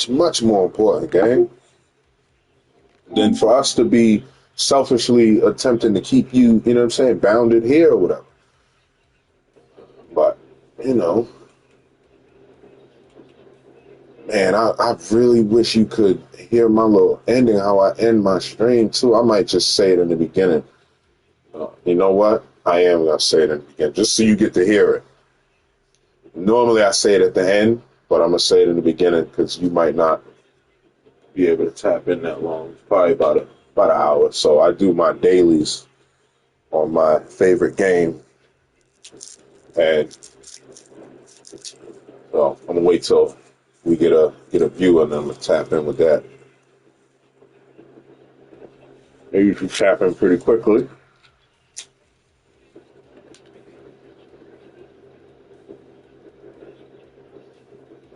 much more important, gang, than for us to be selfishly attempting to keep you, you know what I'm saying, bounded here or whatever. But, you know, man, I really wish you could hear my little ending, how I end my stream, too. I might just say it in the beginning. You know what? I am going to say it in the beginning, just so you get to hear it. Normally I say it at the end, but I'm going to say it in the beginning because you might not be able to tap in that long. It's probably about an hour. So I do my dailies on my favorite game. And so I'm going to wait till we get a view and then I'm going to tap in with that. They usually tap in pretty quickly.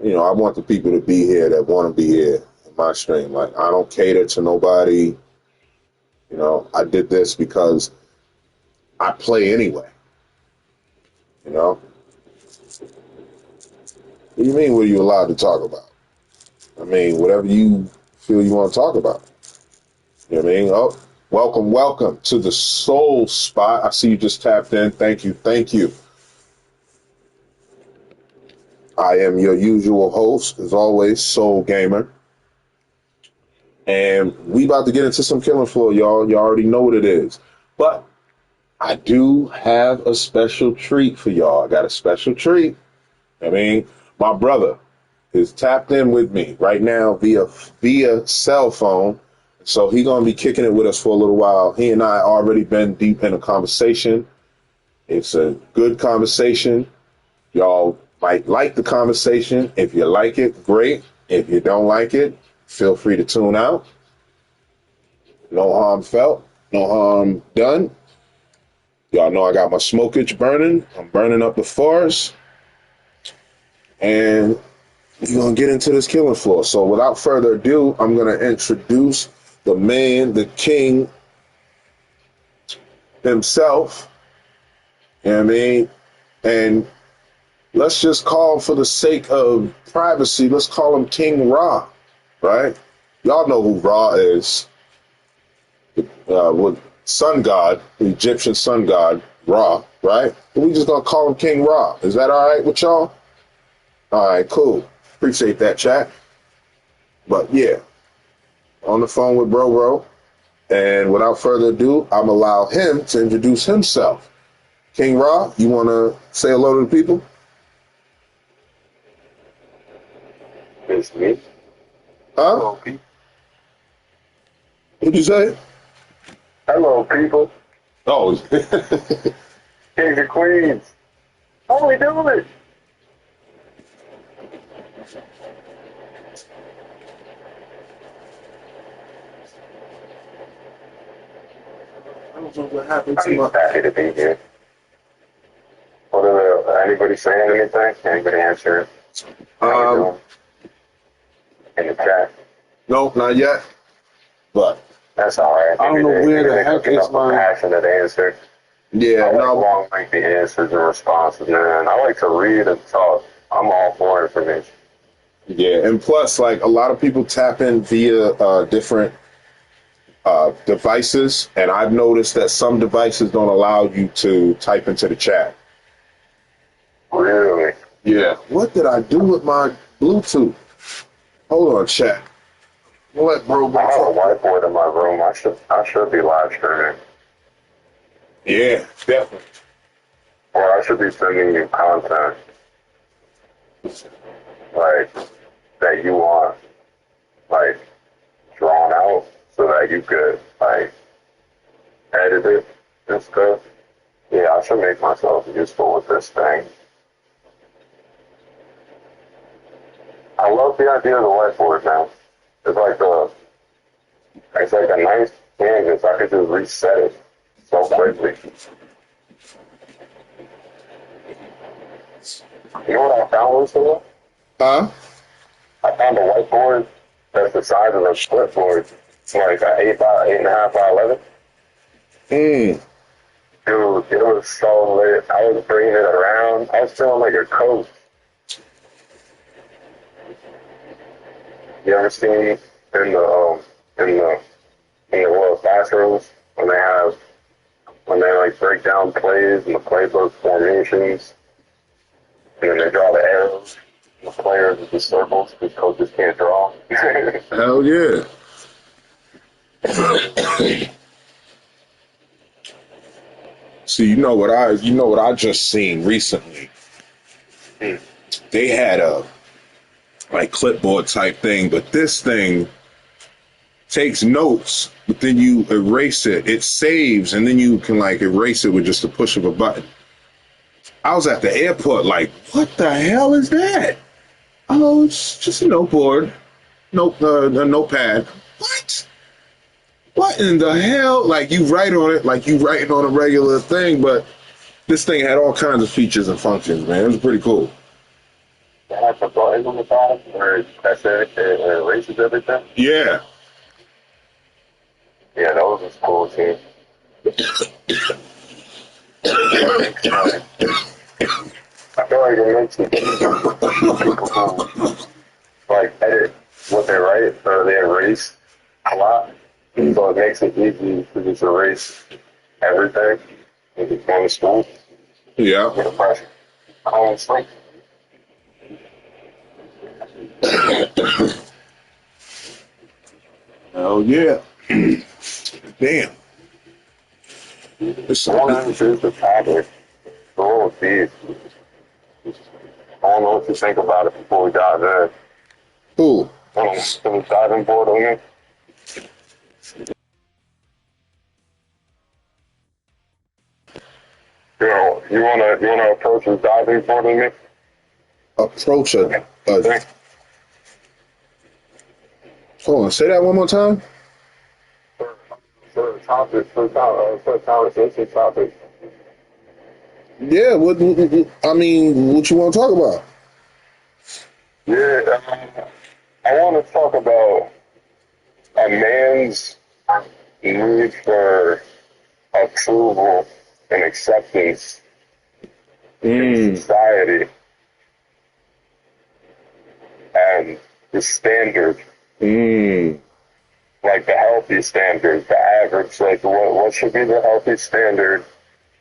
You know, I want the people to be here that want to be here in my stream. Like, I don't cater to nobody. You know, I did this because I play anyway. You know? What do you mean, what are you allowed to talk about? I mean, whatever you feel you want to talk about. You know what I mean? Oh, welcome to the Soul Spot. I see you just tapped in. Thank you. I am your usual host, as always, Soul Gamer. And we about to get into some Killing Floor, y'all. You already know what it is. But I do have a special treat for y'all. I got a special treat. I mean, my brother is tapped in with me right now via cell phone. So he's going to be kicking it with us for a little while. He and I already been deep in a conversation. It's a good conversation. Y'all might like the conversation. If you like it, great. If you don't like it, feel free to tune out. No harm felt, no harm done. Y'all know I got my smokage burning. I'm burning up the forest. And we're going to get into this Killing Floor. So without further ado, I'm going to introduce the man, the king himself. You know what I mean? And let's just call, for the sake of privacy, let's call him King Ra, right? Y'all know who Ra is. With sun god, the Egyptian sun god, Ra, right? But we just going to call him King Ra. Is that all right with y'all? All right, cool. Appreciate that, chat. But yeah, on the phone with Bro. And without further ado, I'm allow him to introduce himself. King Ra, you want to say hello to the people? It's me. Huh? Hello, people. What'd you say? Hello, people. Oh. Kings and queens. How we doing? I don't know what happened to I'm my... happy to be here. Anybody saying anything? Anybody answering? How we doing? In the chat. No, not yet. But That's all right. I don't know where the heck is my passionate answer. Yeah, I like no. long, lengthy answers and responses, man. I like to read and talk. I'm all for information. Yeah, and plus, like, a lot of people tap in via different devices, and I've noticed that some devices don't allow you to type into the chat. Really? Yeah. What did I do with my Bluetooth? Hold on, chat. Let Bro I have a go. whiteboard in my room. I should be live streaming. Yeah, definitely. Or I should be sending you content like that you want, like drawn out, so that you could like edit it and stuff. Yeah, I should make myself useful with this thing. I love the idea of the whiteboard now. It's like a nice canvas. I could just reset it so quickly. You know what I found recently? Huh? I found a whiteboard that's the size of a clipboard. It's like an 8.5 by 11. Mm. Dude, it was so lit. I was bringing it around. I was feeling like a coach. You ever seen in the in the little classrooms when they like break down plays and the playbook formations and then they draw the arrows, the players with the circles because coaches can't draw. Hell yeah. See, you know what I just seen recently. They had a like clipboard type thing, but this thing takes notes, but then you erase it. It saves, and then you can like erase it with just a push of a button. I was at the airport, like, what the hell is that? Oh, it's just a noteboard, a notepad. What? What in the hell? Like you write on it, like you writing on a regular thing, but this thing had all kinds of features and functions, man. It was pretty cool. They have the buttons on the bottom where that's it erases everything. Yeah. Yeah, that was cool too. I feel like it makes it easy to like edit what they write or they erase a lot. So it makes it easy to just erase everything and just go to school. Yeah. Get a fresh clean slate. Oh yeah. Damn. It's I want to choose the topic. The little deep. I don't know what you think about it before we dive in. cool. Can we dive in board on me? You wanna approach the diving board with me? Approach a Thanks. hold on, say that one more time. For the conversation topic. Yeah, I mean, what you want to talk about? Yeah, I want to talk about a man's need for approval and acceptance in society and the standard, like the healthy standard, the average, like what should be the healthy standard,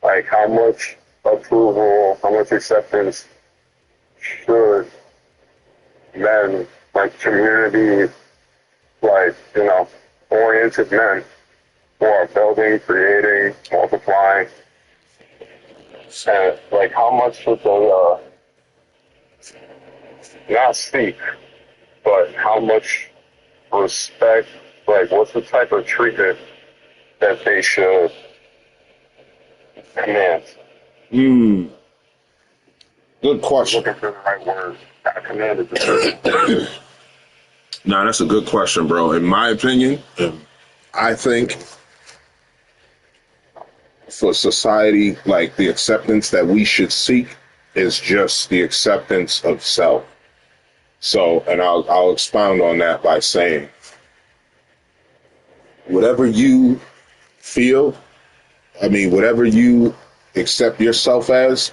like how much approval, how much acceptance should men, like community, like, oriented men who are building, creating, multiplying, and like how much should they not seek, but how much respect, like what's the type of treatment that they should command? Good question. Looking for the right word. I commanded the Nah, that's a good question, bro. In my opinion, I think for society, like the acceptance that we should seek is just the acceptance of self. So, and I'll expound on that by saying, whatever you feel, whatever you accept yourself as,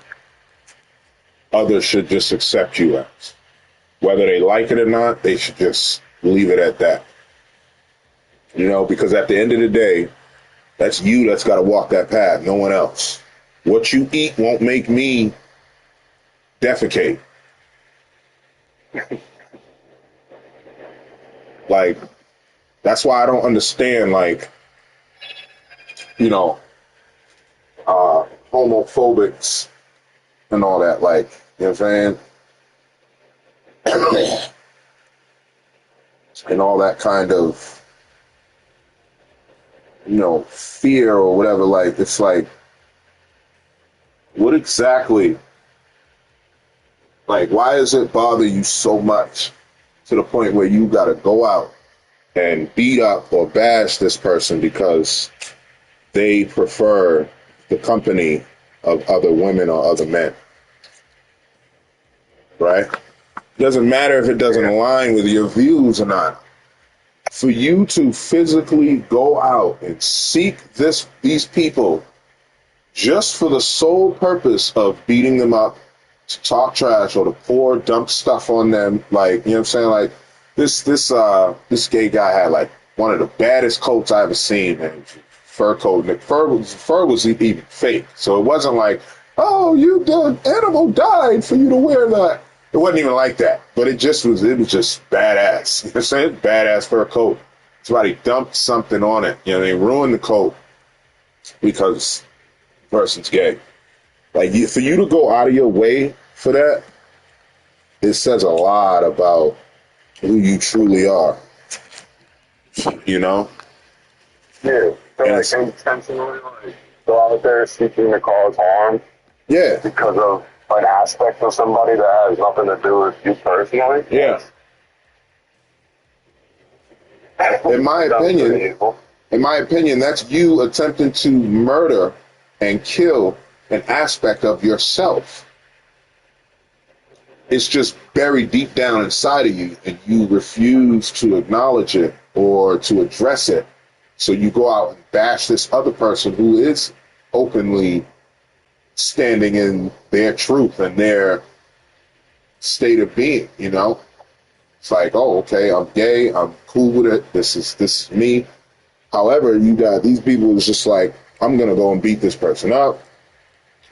others should just accept you as. Whether they like it or not, they should just leave it at that. Because at the end of the day, that's you that's got to walk that path, no one else. What you eat won't make me defecate. Like, that's why I don't understand, like, homophobics and all that. Like, you know what I'm saying? And all that kind of, fear or whatever. Like, it's like, what exactly, like, why does it bother you so much to the point where you got to go out and beat up or bash this person because they prefer the company of other women or other men? Right? Doesn't matter if it doesn't align with your views or not. For you to physically go out and seek these people just for the sole purpose of beating them up, to talk trash or to dump stuff on them, like, you know what I'm saying? Like, This gay guy had like one of the baddest coats I ever seen, man. Fur coat. And the fur was even fake. So it wasn't like, oh, the animal died for you to wear that. It wasn't even like that. But it was just badass. You know what I'm saying? Badass fur coat. Somebody dumped something on it. You know, they ruined the coat because the person's gay. Like for you to go out of your way for that, it says a lot about who you truly are. You know? Yeah. So like intentionally like go out there seeking to cause harm. Yeah. Because of an aspect of somebody that has nothing to do with you personally. Yeah. In my opinion, that's you attempting to murder and kill an aspect of yourself. It's just buried deep down inside of you, and you refuse to acknowledge it or to address it. So you go out and bash this other person who is openly standing in their truth and their state of being, you know? It's like, oh, okay, I'm gay, I'm cool with it, this is me. However, you got these people who's just like, I'm gonna go and beat this person up,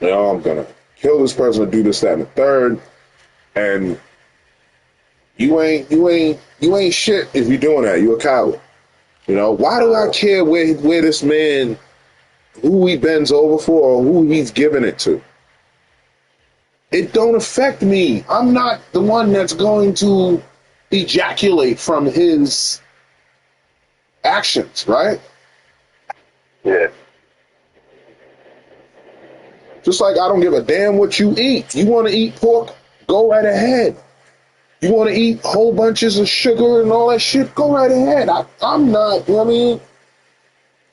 you know, I'm gonna kill this person, do this, that, and the third, and you ain't shit if you're doing that. You're a coward. You know, why do I care where this man, who he bends over for or who he's giving it to? It don't affect me. I'm not the one that's going to ejaculate from his actions, right? Yeah. Just like I don't give a damn what you eat. You want to eat pork? Go right ahead. You want to eat whole bunches of sugar and all that shit? Go right ahead. I'm not, you know what I mean?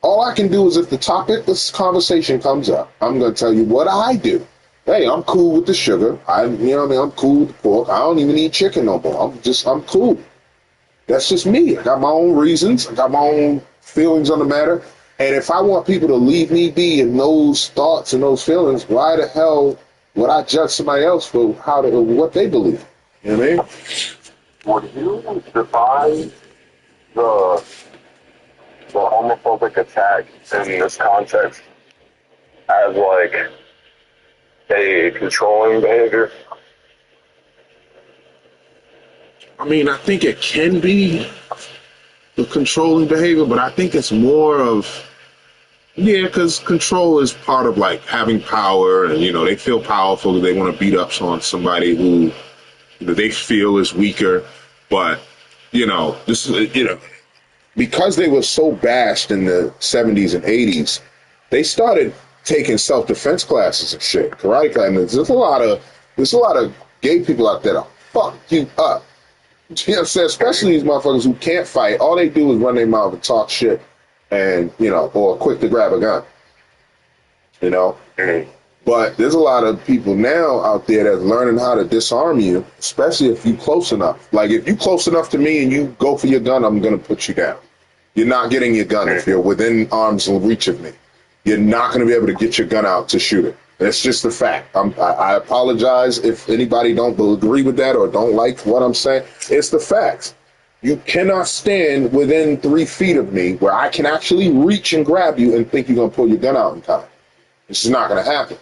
All I can do is if the topic, this conversation comes up, I'm going to tell you what I do. Hey, I'm cool with the sugar. You know what I mean? I'm cool with the pork. I don't even eat chicken no more. I'm cool. That's just me. I got my own reasons. I got my own feelings on the matter. And if I want people to leave me be in those thoughts and those feelings, why the hell would I judge somebody else for what they believe? You know what I mean? Would you define the homophobic attack in this context as like a controlling behavior? I mean, I think it can be the controlling behavior, but I think it's more of, yeah, because control is part of like having power, and you know they feel powerful. They want to beat up on somebody who they feel is weaker. But you know, this is because they were so bashed in the 70s and 80s, they started taking self-defense classes and shit, karate classes. There's a lot of gay people out there that fuck you up. You know what I'm saying? Especially these motherfuckers who can't fight. All they do is run their mouth and talk shit, and or quick to grab a gun. You know. But there's a lot of people now out there that's learning how to disarm you, especially if you close enough. Like if you close enough to me and you go for your gun, I'm gonna put you down. You're not getting your gun if you're within arm's reach of me. You're not gonna be able to get your gun out to shoot it. That's just a fact. I apologize if anybody don't agree with that or don't like what I'm saying. It's the facts. You cannot stand within 3 feet of me where I can actually reach and grab you and think you're gonna pull your gun out in time. It's just not gonna happen.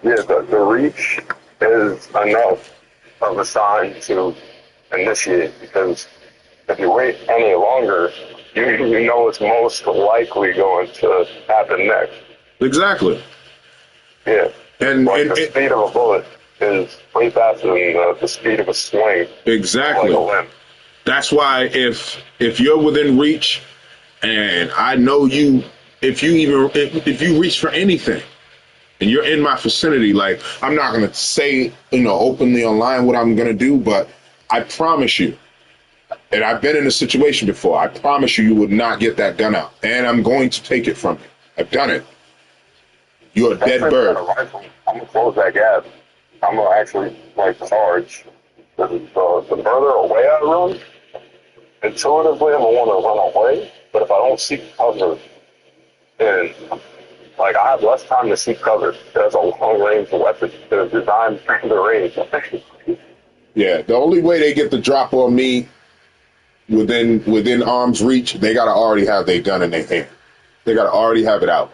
Yeah, the reach is enough of a sign to initiate, because if you wait any longer, you know it's most likely going to happen next. Exactly. Yeah. And the speed of a bullet is way faster than the speed of a swing. Exactly. Like a limb. That's why if you're within reach, and I know you, if you reach for anything, and you're in my vicinity, like I'm not gonna say openly online what I'm gonna do, but I promise you, and I've been in a situation before. I promise you would not get that gun out, and I'm going to take it from you. I've done it. You're a dead bird. I'm gonna close that gap. I'm gonna actually charge. The further away I run, intuitively I'm gonna want to run away. But if I don't seek cover, then I have less time to seek cover. That's a long range weapon that is designed for the range. Yeah, the only way they get the drop on me within arm's reach, they gotta already have their gun in their hand. They gotta already have it out.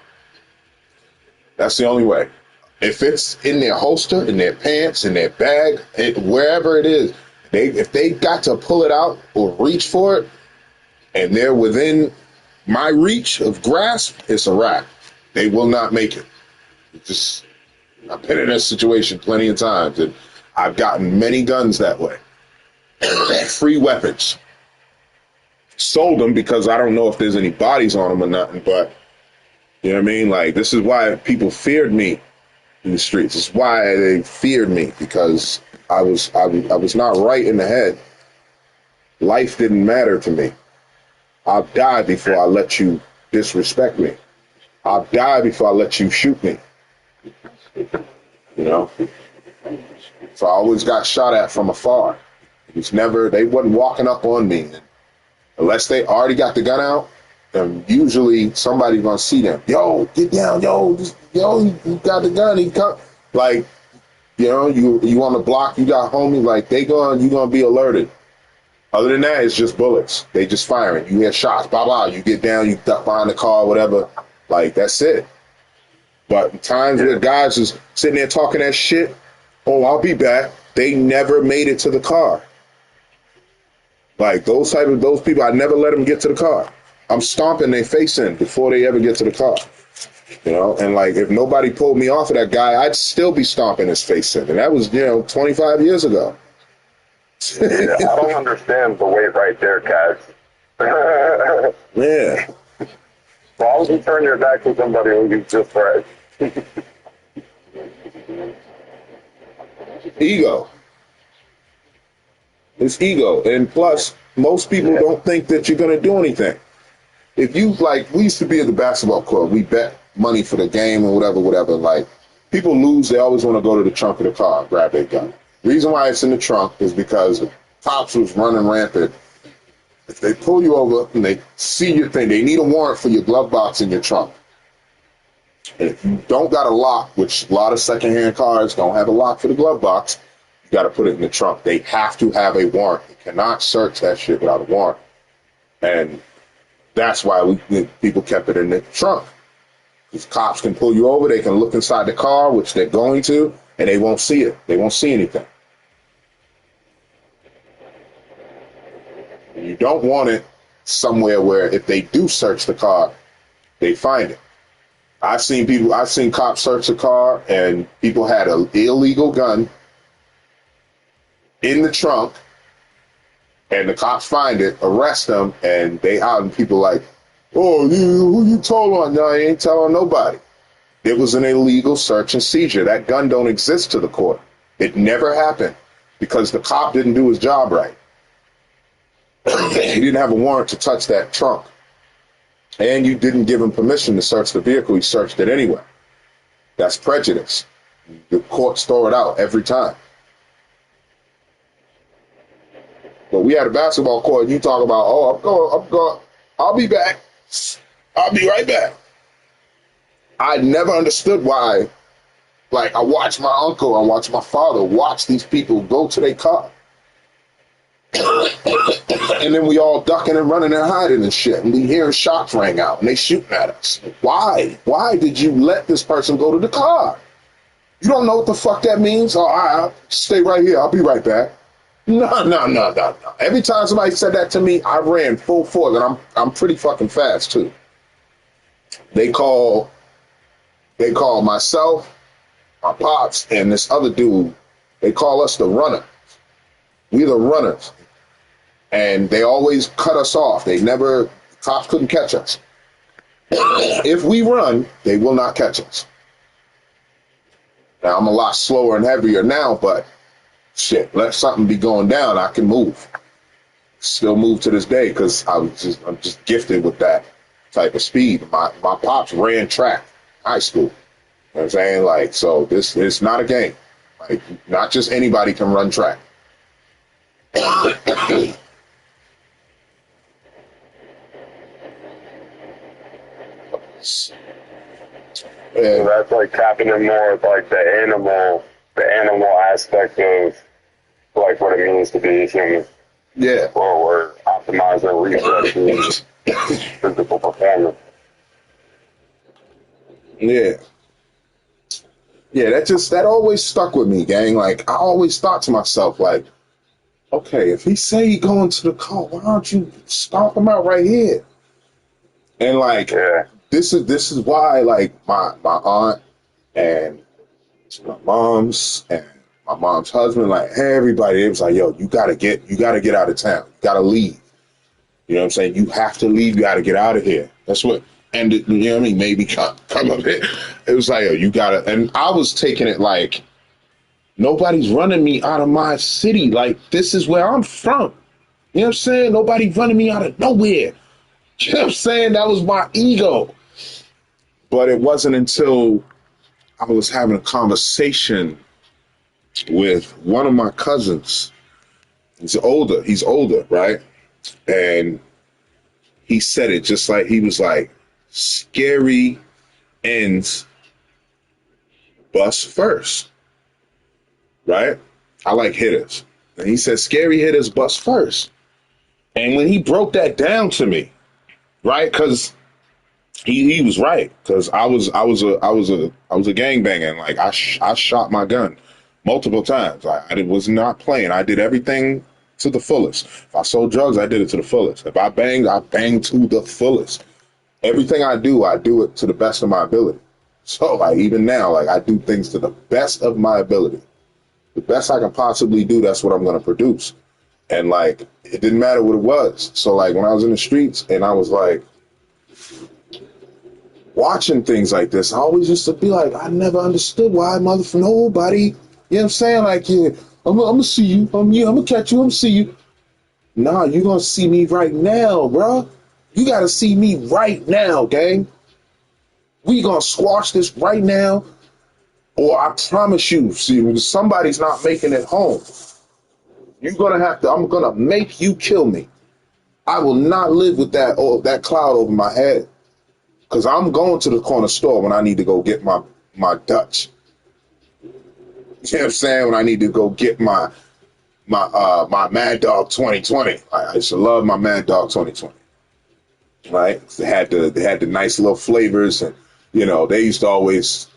That's the only way. If it's in their holster, in their pants, in their bag, wherever it is, if they got to pull it out or reach for it, and they're within my reach of grasp, it's a wrap. They will not make it. Just I've been in that situation plenty of times, and I've gotten many guns that way. Free weapons. Sold them because I don't know if there's any bodies on them or nothing, but you know what I mean? Like, this is why people feared me in the streets. It's why they feared me, because I was not right in the head. Life didn't matter to me. I'll die before I let you disrespect me. I'll die before I let you shoot me. You know? So I always got shot at from afar. They wasn't walking up on me. Unless they already got the gun out, and usually somebody's gonna see them. Yo, get down, yo, you got the gun. He come, like, you know, you on the block, you got homies, like you gonna be alerted. Other than that, it's just bullets. They just firing. You hear shots, blah blah. You get down, you duck behind the car, whatever. Like, that's it. But times where guys is sitting there talking that shit, oh, I'll be back. They never made it to the car. Like, those people, I never let them get to the car. I'm stomping their face in before they ever get to the car. You know, and like, if nobody pulled me off of that guy, I'd still be stomping his face in. And that was, 25 years ago. Yeah, I don't understand the weight right there, Cash. Yeah. Why would you turn your back to somebody who you just read? Ego. It's ego. And plus, most people don't think that you're going to do anything. If you, like, we used to be at the basketball court, we bet money for the game or whatever. Like, people lose, they always want to go to the trunk of the car, grab their gun. Reason why it's in the trunk is because cops was running rampant. If they pull you over and they see your thing, they need a warrant for your glove box in your trunk. And if you don't got a lock, which a lot of secondhand cars don't have a lock for the glove box, you got to put it in the trunk. They have to have a warrant. You cannot search that shit without a warrant. And that's why people kept it in the trunk. Because cops can pull you over, they can look inside the car, which they're going to, and they won't see it. They won't see anything. You don't want it somewhere where if they do search the car, they find it. I've seen cops search the car and people had an illegal gun in the trunk, and the cops find it, arrest them, and they out and people like, oh, who you told on? No, I ain't telling nobody. It was an illegal search and seizure. That gun don't exist to the court. It never happened because the cop didn't do his job right. He didn't have a warrant to touch that trunk. And you didn't give him permission to search the vehicle. He searched it anyway. That's prejudice. The courts throw it out every time. But we had a basketball court and you talk about, oh, I'm going, I'll be back. I'll be right back. I never understood why. Like, I watched my uncle, I watched my father watch these people go to their car. And then we all ducking and running and hiding and shit. And we hearing shots rang out and they shooting at us. Why? Why did you let this person go to the car? You don't know what the fuck that means? Oh, I'll stay right here. I'll be right back. No. Every time somebody said that to me, I ran full force, and I'm pretty fucking fast too. They call myself, my pops, and this other dude. They call us the runner. We the runners. And they always cut us off. Cops couldn't catch us. If we run, they will not catch us. Now, I'm a lot slower and heavier now, but shit, let something be going down, I can move. Still move to this day because I'm just gifted with that type of speed. My pops ran track high school. You know what I'm saying? Like, so this is not a game. Like, not just anybody can run track. So that's like tapping in more with like the animal aspect of like what it means to be a human. Yeah. Or optimizing refreshing physical performance. Yeah. Yeah, that always stuck with me, gang. Like, I always thought to myself, like, okay, if he say he going to the car, why don't you stomp him out right here? And like, Yeah. this is why, like, my aunt and my mom's husband, like everybody, it was like, yo, you gotta get out of town. You gotta leave. You know what I'm saying? You have to leave. You gotta get out of here. That's what ended, you know what I mean? Maybe come up here. It was like, yo, you gotta, and I was taking it like, nobody's running me out of my city. Like, this is where I'm from. You know what I'm saying? Nobody running me out of nowhere. You know what I'm saying? That was my ego. But it wasn't until I was having a conversation with one of my cousins. He's older, right? And he said it just like, he was like, scary ends bust first, right? I like hitters. And he said, scary hitters bust first. And when he broke that down to me, right? Because he was right. Because I was a gangbanger. And like, I shot my gun multiple times. I was not playing. I did everything to the fullest. If I sold drugs, I did it to the fullest. If I banged to the fullest. Everything I do it to the best of my ability. So like, even now, like, I do things to the best of my ability. The best I can possibly do, that's what I'm going to produce. And like, it didn't matter what it was. So like, when I was in the streets and I was like watching things like this, I always used to be like, I never understood why nobody, you know what I'm saying? Like, yeah, I'm gonna see you. I'm gonna catch you. I'm gonna see you. Nah, you're gonna see me right now, bro. You gotta see me right now, gang. We gonna squash this right now, or I promise you, see, somebody's not making it home. You're gonna have to. I'm gonna make you kill me. I will not live with that cloud over my head, because I'm going to the corner store when I need to go get my Dutch. You know what I'm saying? When I need to go get my Mad Dog 2020. I used to love my Mad Dog 2020. Right? They had the nice little flavors, and you know, they used to always,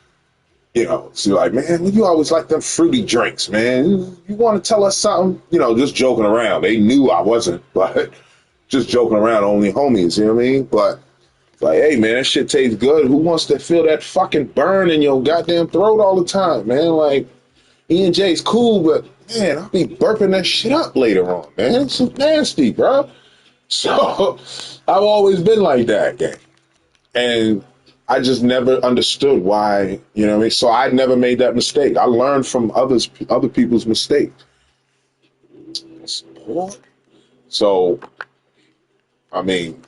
you know, see, like, man, you always like them fruity drinks, man. You want to tell us something? You know, just joking around. They knew I wasn't, but just joking around, only homies, you know what I mean? But like, hey, man, that shit tastes good. Who wants to feel that fucking burn in your goddamn throat all the time, man? Like, E&J's cool, but man, I'll be burping that shit up later on, man. It's so nasty, bro. So I've always been like that, gang. And I just never understood why, you know what I mean? So I never made that mistake. I learned from other people's mistakes. So, I mean,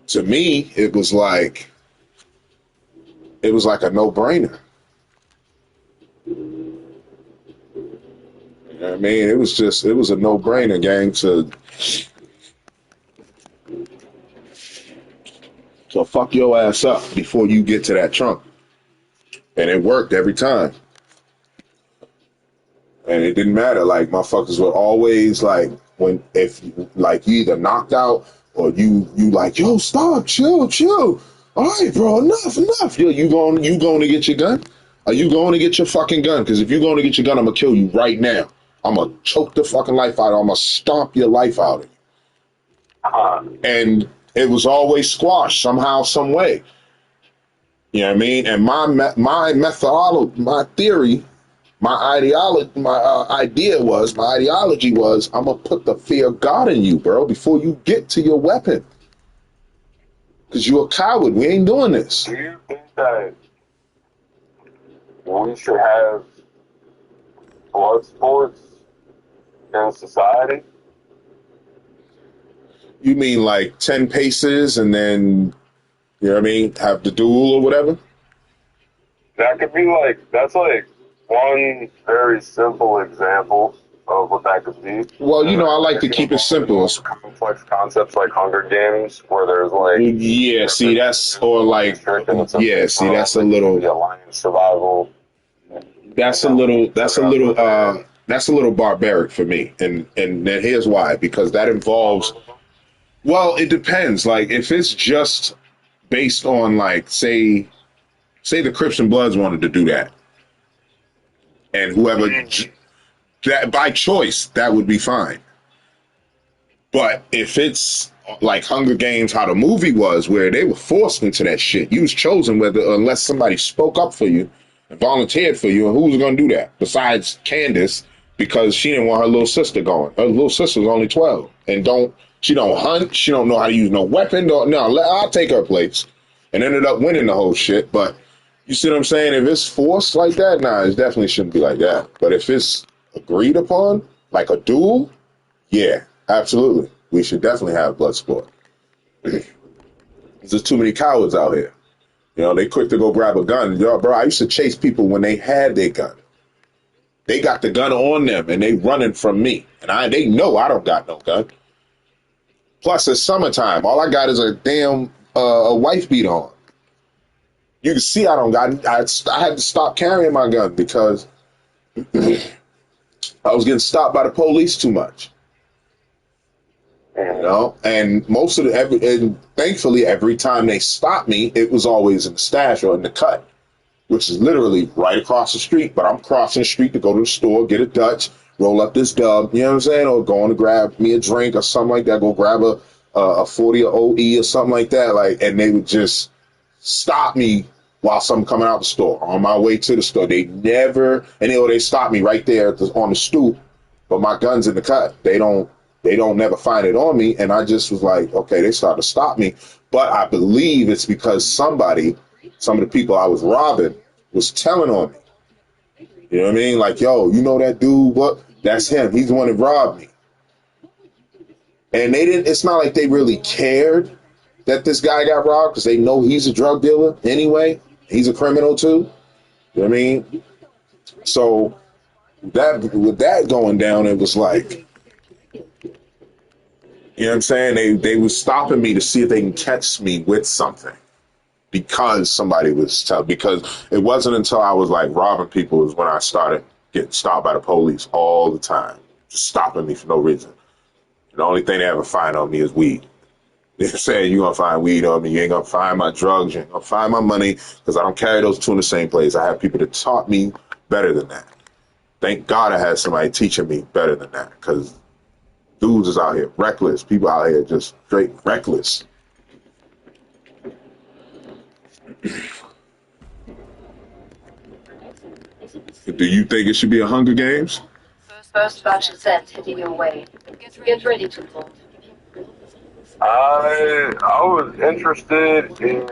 to me, it was like a no-brainer. You know what I mean? It was a no-brainer, gang, so fuck your ass up before you get to that trunk. And it worked every time. And it didn't matter. Like, motherfuckers were always like, if like you either knocked out or you like, yo, stop, chill. All right, bro, enough. Yo, you going to get your gun? Are you going to get your fucking gun? Because if you're going to get your gun, I'm going to kill you right now. I'm going to choke the fucking life out of you. I'm going to stomp your life out of you. And it was always squashed somehow, some way. You know what I mean? And my methodology, my theory, my ideology, my ideology was, I'm going to put the fear of God in you, bro, before you get to your weapon. Because you're a coward. We ain't doing this. Do you think that we should have blood sports in society? You mean like 10 paces and then, you know what I mean, have the duel or whatever? That could be like, that's like one very simple example of what that could be. Well, you know, I like to keep it simple. Complex concepts like Hunger Games, where there's like, yeah, see, that's, or like, yeah, see, that's a little, the alliance survival. that's a little, that's a little barbaric for me, and here's why. Because that involves, well, it depends. Like if it's just based on like say the Crips and Bloods wanted to do that, and whoever that by choice, that would be fine. But if it's like Hunger Games, how the movie was, where they were forced into that shit, you was chosen whether unless somebody spoke up for you and volunteered for you, and who was going to do that besides Candace because she didn't want her little sister going. Her little sister was only 12 and she don't hunt, she don't know how to use no weapon. I'll take her place, and ended up winning the whole shit. But you see what I'm saying? If it's forced like that, nah, it definitely shouldn't be like that. But if it's agreed upon, like a duel, yeah, absolutely. We should definitely have blood sport. There's too many cowards out here. You know, they quick to go grab a gun. Yo, bro, I used to chase people when they had their gun. They got the gun on them and they running from me. And they know I don't got no gun. Plus, it's summertime. All I got is a damn a wife beat on. You can see I don't got. I had to stop carrying my gun because I was getting stopped by the police too much. You know, and most of and thankfully every time they stopped me, it was always in the stash or in the cut, which is literally right across the street. But I'm crossing the street to go to the store, get a Dutch, roll up this dub, you know what I'm saying, or going to grab me a drink or something like that. Go grab a 40 or OE or something like that. Like, and they would just stop me while I'm coming out the store on my way to the store. They never, and they stop me right there on the stoop, but my gun's in the cut. They don't never find it on me. And I just was like, okay, they started to stop me. But I believe it's because some of the people I was robbing was telling on me. You know what I mean? Like, yo, you know that dude? What? That's him. He's the one that robbed me. And it's not like they really cared that this guy got robbed because they know he's a drug dealer anyway. He's a criminal too. You know what I mean? So with that going down, it was like, you know what I'm saying? They was stopping me to see if they can catch me with something because somebody was because it wasn't until I was like robbing people is when I started getting stopped by the police all the time, just stopping me for no reason. The only thing they ever find on me is weed. They're saying you're going to find weed on me. You ain't going to find my drugs. You ain't going to find my money because I don't carry those two in the same place. I have people that taught me better than that. Thank God I had somebody teaching me better than that because dudes is out here reckless. People out here just straight reckless. Do you think it should be a Hunger Games? First batch of sets heading your way. Get ready to vote. I was interested in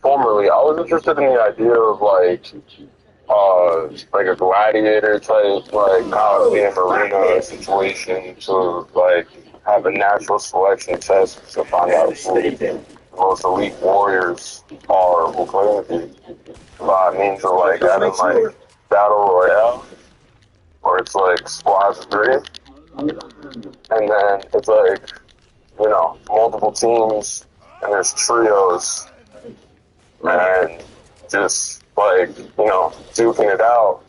formerly. I was interested in the idea of like a gladiator type, like Coliseum arena situation to like have a natural selection test to find out who the most elite warriors are who claim to be by means of like having like battle royale, where it's like squads of three, and then it's like, you know, multiple teams and there's trios and just like, you know, duking it out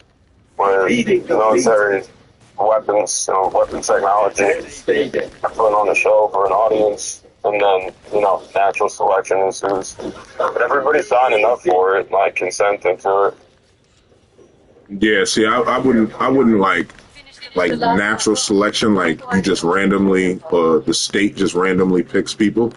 with military weapons, weapon technology, putting on a show for an audience, and then, you know, natural selection ensues. But everybody's signing up for it, like consenting to it. Yeah, see, I wouldn't like natural selection, like you just randomly, or the state just randomly picks people.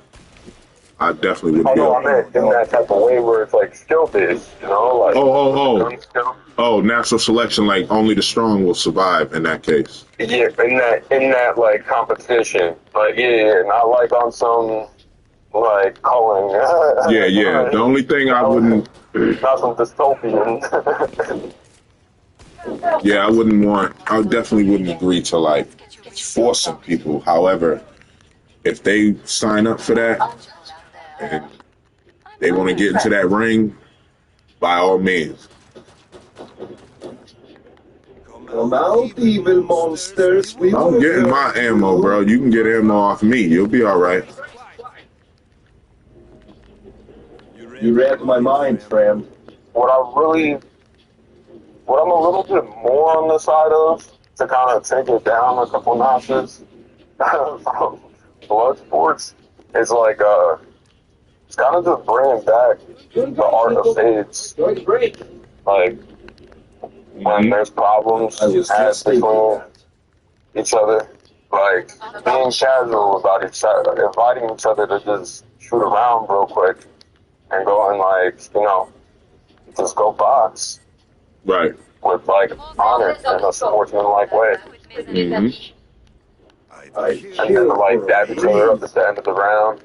I definitely wouldn't. I meant in that type of way where it's like skill based, you know, like oh, natural selection, like only the strong will survive in that case. Yeah, in that like competition, like not like on some like culling. Yeah. The only thing I wouldn't, not some dystopian. yeah, I definitely wouldn't agree to like forcing people. However, if they sign up for that and they want to get into that ring, by all means. Come out, evil monsters. I'm getting my ammo, bro. You can get ammo off me. You'll be all right. You read my mind, friend. What I really what I'm a little bit more on the side of, to kind of take it down a couple notches from blood sports, is like it's kind of just bringing back the art of fades. Like when there's problems at between each other, like being casual about each other, inviting each other to just shoot around real quick and go and like, you know, just go box. Right. With like honor in a sportsman-like way. Mm-hmm. And then like dab each other up at the end of the round.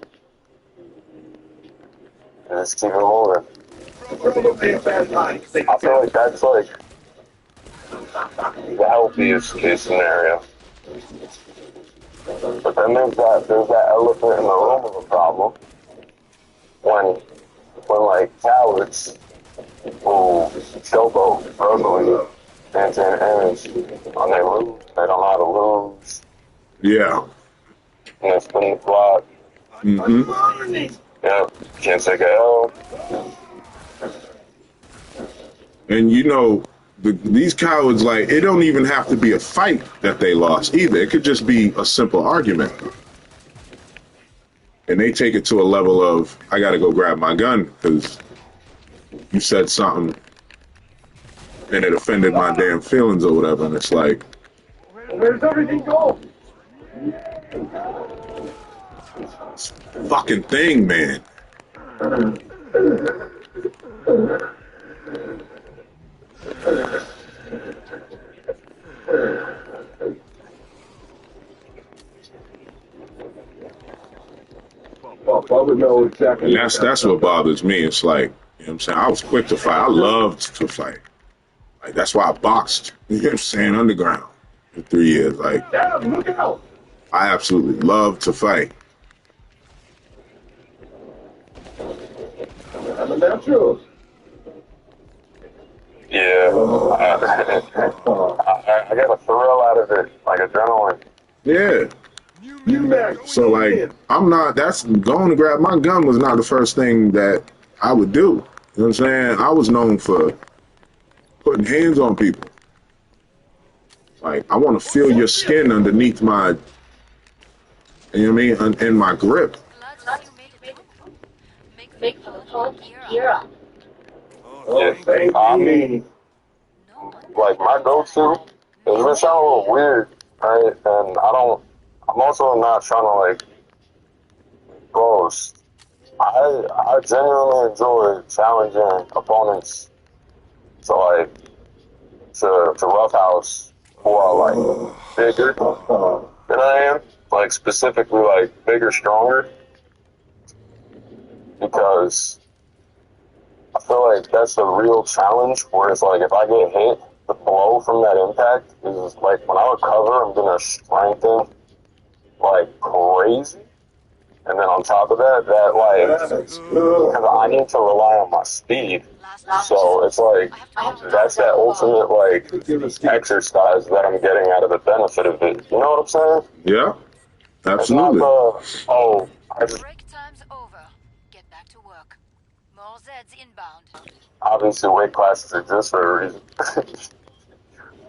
And just keep it moving. I feel like that's like the healthiest case scenario. But then there's that elephant in the room of a problem when like cowards who showboat verbally and to an image when they lose, they don't know how to lose. Yeah. And they spin the block. Mm-hmm. Yep, can't take a L. And you know, these cowards, like, it don't even have to be a fight that they lost either. It could just be a simple argument. And they take it to a level of, I got to go grab my gun because you said something and it offended my damn feelings or whatever. And it's like, Where's everything go? fucking thing, man. Bubba knows exactly. And that's what bothers me. It's like, you know what I'm saying? I was quick to fight. I loved to fight. Like, that's why I boxed, you know what I'm saying, underground for 3 years. Like, Damn, look out! I absolutely love to fight. That's natural. Yeah, I got a thrill out of it, like adrenaline. Yeah. So, like, that's going to grab my gun was not the first thing that I would do. You know what I'm saying? I was known for putting hands on people. Like, I want to feel your skin underneath my, you know what I mean, in my grip. Yeah, I mean, like my go-to, it's gonna sound a little weird, right? And I'm also not trying to like boast. I genuinely enjoy challenging opponents to like to roughhouse who are like bigger than I am, like specifically like bigger, stronger, because I feel like that's a real challenge. Where it's like if I get hit, the blow from that impact is like when I recover, I'm gonna strengthen like crazy. And then on top of that, because I need to rely on my speed. So it's like, that's that ultimate, like, exercise that I'm getting out of the benefit of it. You know what I'm saying? Yeah, absolutely. It's not I just... Break time's over. Get back to work. More Zeds inbound. Obviously, weight classes exist for a reason.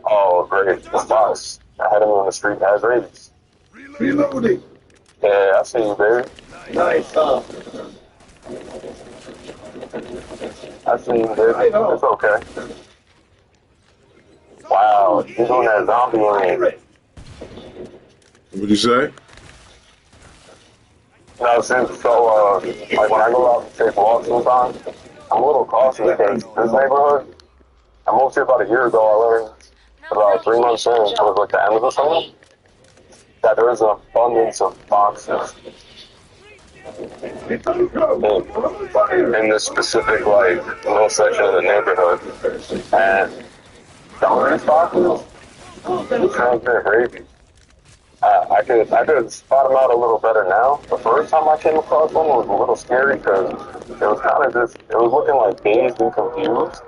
Oh, great. The boss. I had him on the street, has rabies. Reloading. Yeah, I see you, baby. Nice. I see you, baby. It's okay. Wow, he's doing that zombie lane. What'd you say? No, since so like when I go out and take walks sometimes, I'm a little cautious because this neighborhood, I moved here about a year ago. I learned about 3 months in, it was like the end of the summer, that there is an abundance of boxes in this specific like little section of the neighborhood, and some of these boxes transmit rabies. I could spot them out a little better now. The first time I came across one was a little scary because it was kind of just, it was looking like dazed and confused.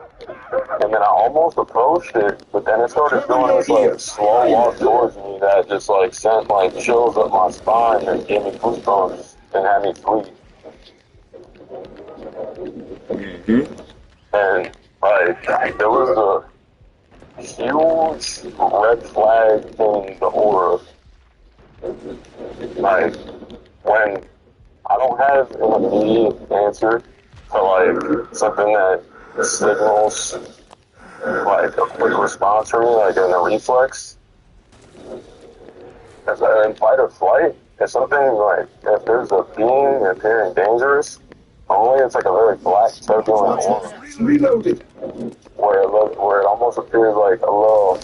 And then I almost approached it, but then it started doing this like slow walk towards me that just like sent like chills up my spine and gave me goosebumps and had me flee. Mm-hmm. And like there was huge red flag in the aura. Like, when I don't have an immediate answer to like something that signals like a quick response for me, like in a reflex. If in fight or flight, if something like if there's a being appearing dangerous, normally it's like a very black turbulent aura Reloading. where it almost appears like a little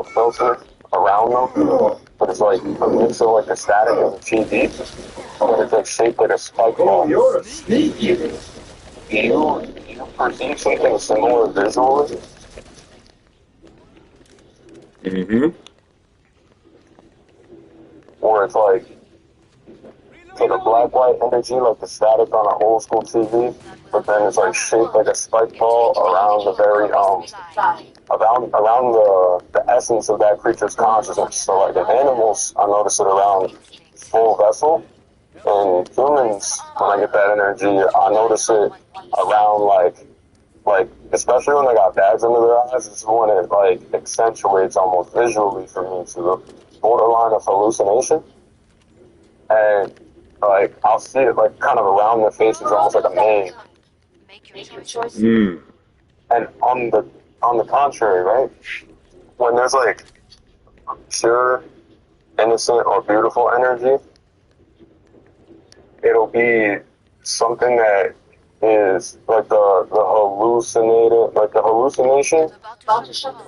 filter around them, but it's like a mix of like the static and the TV, but it's like shaped like a spike Oh, ball. you're a sneaky. Do you perceive something similar visually? Mm-hmm. Where it's like a black white energy, like the static on an old school TV, but then it's like shaped like a spike ball around the very around the essence of that creature's consciousness. So like in animals, I notice it around full vessel. In humans, when I get that energy, I notice it around like especially when they got bags under their eyes. It's when it like accentuates almost visually for me to the borderline of hallucination. And like I'll see it like kind of around their faces, almost like a mane. Make your choice. Mm. And on the contrary, right? When there's like pure, innocent, or beautiful energy, it'll be something that is like the hallucination,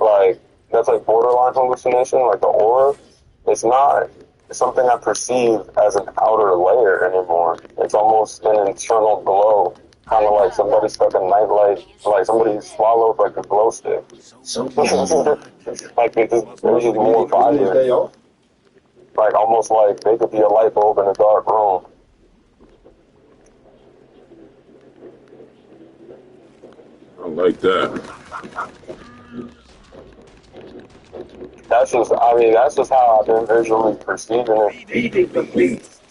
like that's like borderline hallucination, like the aura. It's not something I perceive as an outer layer anymore. It's almost an internal glow, kind of like somebody stuck a nightlight, like somebody swallowed like a glow stick. Like it's just more vibrant, like almost like they could be a light bulb in a dark room. I like that. That's just how I've been visually perceiving it. Eating the beast.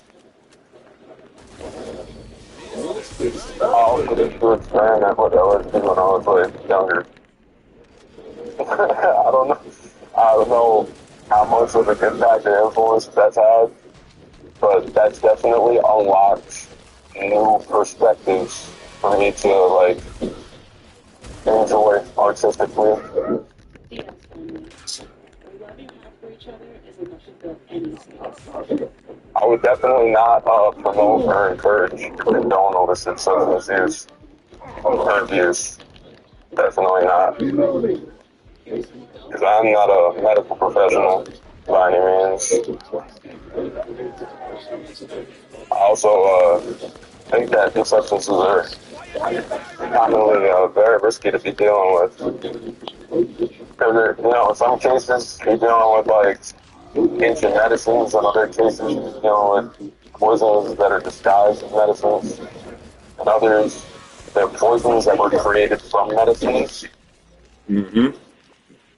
I also did to experiment with LSD when I was like younger. I don't know how much of an impact or influence that's had, but that's definitely unlocked new perspectives for me to like enjoy artistically. I would definitely not promote or encourage condone illicit substance use or abuse. Definitely not. Because I'm not a medical professional by any means. I also think that these substances are commonly very risky to be dealing with. Because, in some cases, you're dealing with like ancient medicines, and other cases, you're dealing with poisons that are disguised as medicines, and others, they're poisons that were created from medicines. Mm-hmm.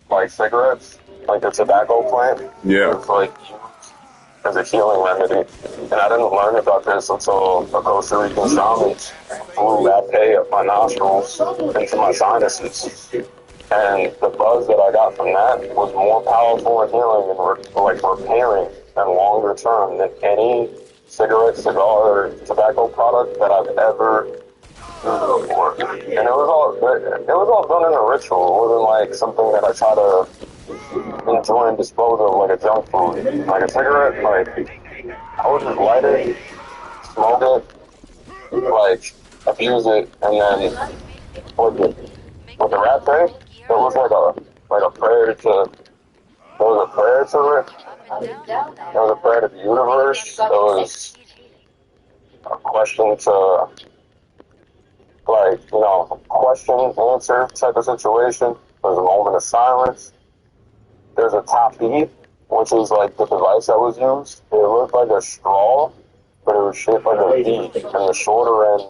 Like cigarettes, like the tobacco plant. Yeah. It's like as a healing remedy. And I didn't learn about this until a Costa Rican shaman blew rapé up my nostrils into my sinuses. And the buzz that I got from that was more powerful in healing and like repairing and longer term than any cigarette, cigar, or tobacco product that I've ever used before. And it was all done in a ritual. It wasn't like something that I try to enjoy and dispose of like a junk food. Like a cigarette, like I would just light it, smoke it, like abuse it, and then with the rap thing, it was like a prayer to there was a prayer to it. There was a prayer to the universe. There was a question to like, question, answer type of situation. There's a moment of silence. There's a tappy, which is like the device that was used. It looked like a straw, but it was shaped like a V, and the shorter end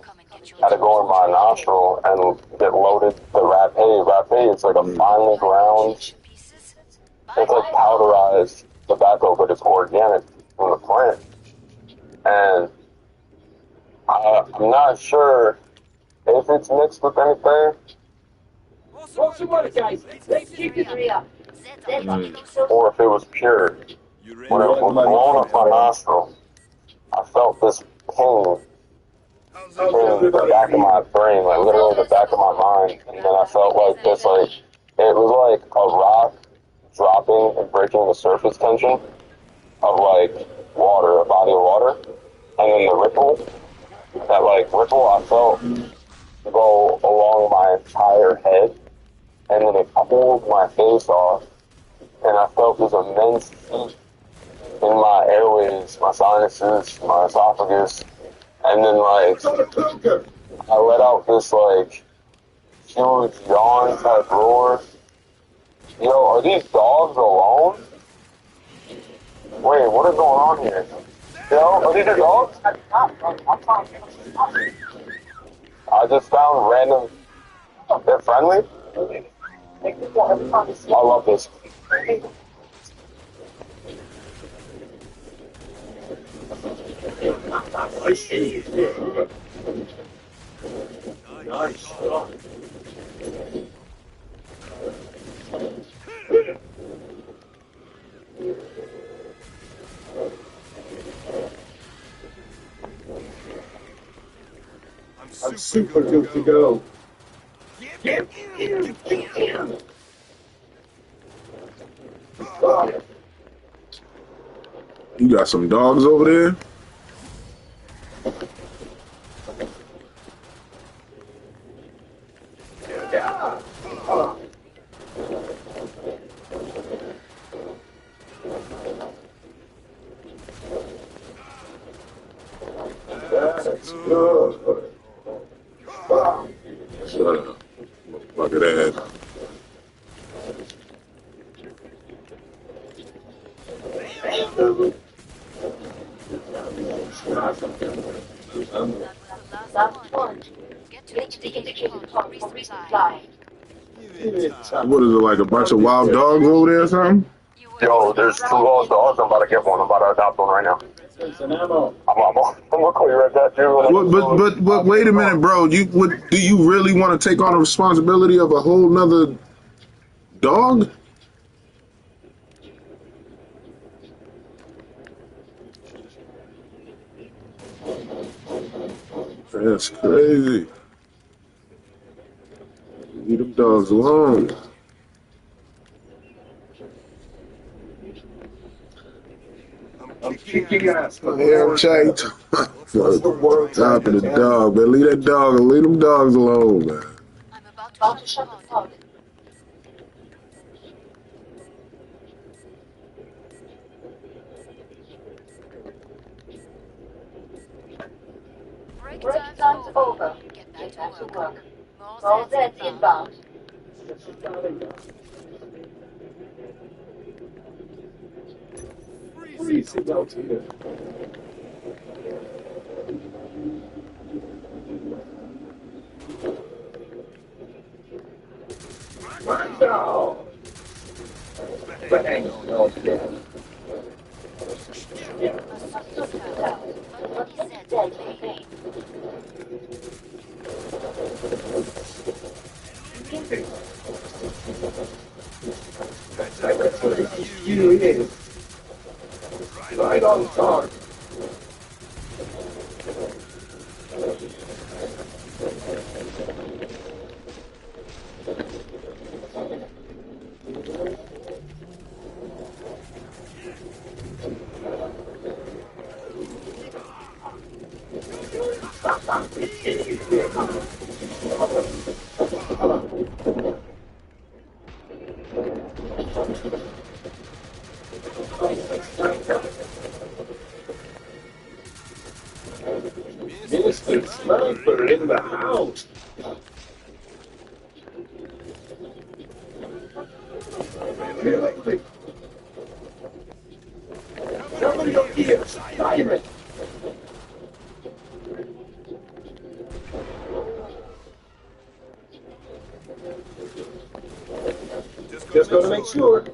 had to go in my nostril and get loaded the rapé. Rapé, it's like a finely ground, it's like powderized tobacco, but it's organic from the plant. And I'm not sure if it's mixed with anything, Roll some money, guys. Let's keep it. Hurry up. Zeds are Then getting closer. Or if it was pure. When it was blown up my nostril, I felt this pain in the back of my brain, like literally the back of my mind, and then I felt like this, like it was like a rock dropping and breaking the surface tension of like water, a body of water, and then the ripple, that like ripple I felt go along my entire head, and then it cooled my face off, and I felt this immense heat in my airways, my sinuses, my esophagus, and then like I let out this like huge yawn type roar. Yo, are these dogs alone? Wait, what is going on here? Yo, are these your dogs? I just found random. They're friendly? I love this. I see. Nice. I'm super good to go. Get in. You got some dogs over there? That's good. Shut up. Look at that. last one. Get to Get to the indicated point point for for resupply. resupply. What is it, like a bunch of wild dogs over there or something? You were Yo, there's two lost dogs. I'm about to get one. I'm about to adopt one right now. Some ammo. I'm gonna call you right back, dude. But wait a minute, bro. Do you really want to take on the responsibility of a whole nother dog? That's crazy. Leave them dogs alone. I'm kicking ass. Yeah, I'm trying to top of the dog, man. Leave them dogs alone, man. I'm about to About to shut shut the the pod. pod. Break Break time's time's over. over. Get Get back back to to work. work. More All Zeds Zeds inbound. inbound. Freezing out here. Right now. Bang. Okay. A suspect down. But many Zeds remain. You is right on target. Mr. Sniper in the house. Really? Somebody up here. Simon. Just gonna make sure.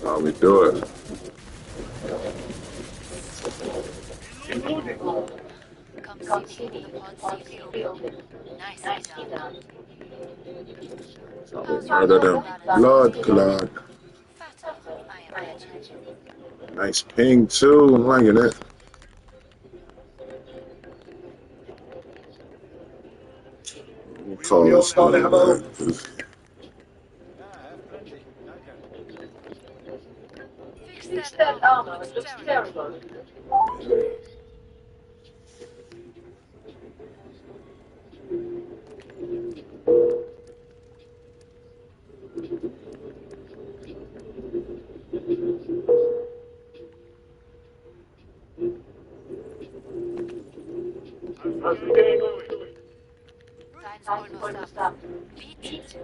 How we do it? Come CB pod safely open. Nicely done. How's your Rather than blood clot. fatter, I imagine. Nice ping too. I'm liking it. We'll call this ammo. Fix that armor. Looks terrible. Time's almost up. Beat it.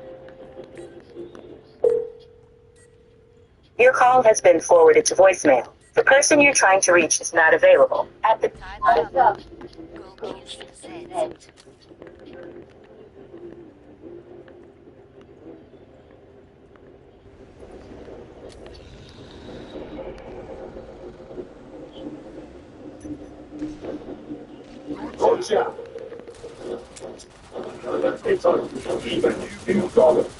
Your call has been forwarded to voicemail. The person you're trying to reach is not available. At the Time's up. Go kill some Zeds. Roger. It's on. Even you got it.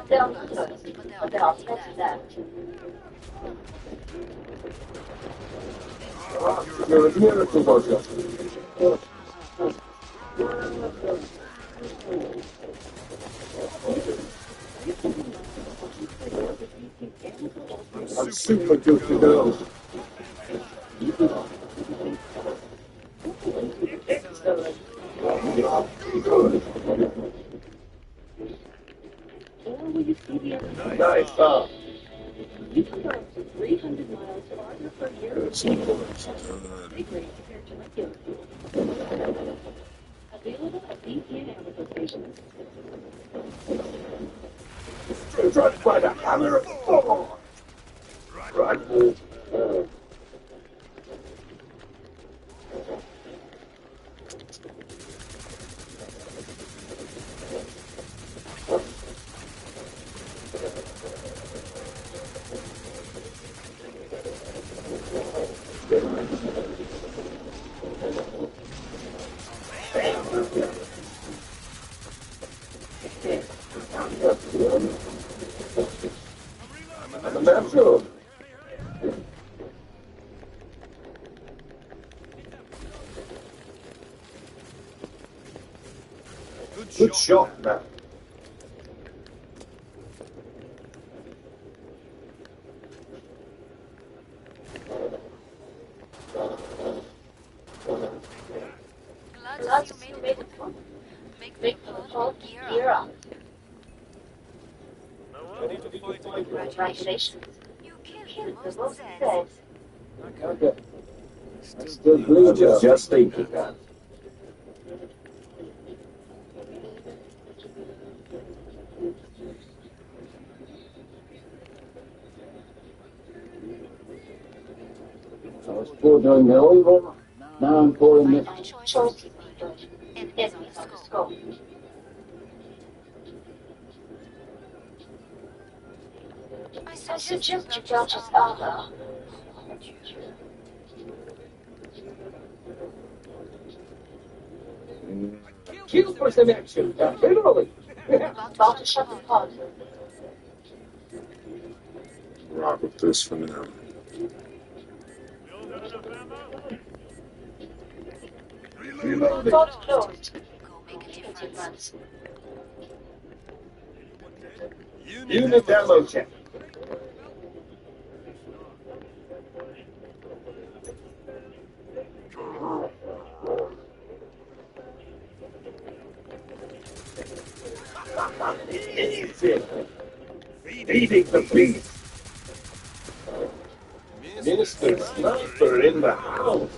Down close, but there are plenty there. You're a miracle, Roger. I'm super good to go. Good. Nice. You can go up to 300 miles farther per year. Available at DPN Amazon stations. Try to find a hammer. Oh. Right. I'm sure. Good shot, man. Glad to see you made it. Make the pod gear up. Congratulations. You killed the most Zeds. Still bleeding. Just thinking that. I was pouring the oil, now I'm pouring the... My choice is and is on the scope. I suggest you purchase armor. Kill for some action, literally. About to shut the pod. Rock with this for now. Reloading. Pod closed. Go make a difference. Unit demo check. Easy. Feeding the beast. Minister Sniper in the house.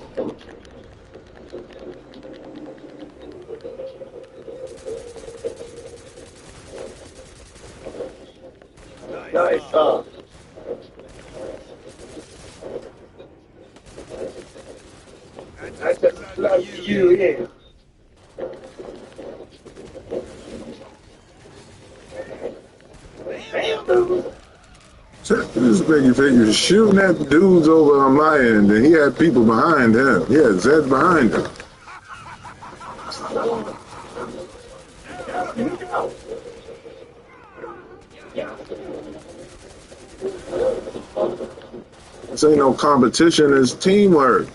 Nice, huh? That's just plug you in. Damn, dude. This nigga think he was shooting at dudes over on my end, and he had people behind him. He had Zed behind him. This ain't no competition, it's teamwork.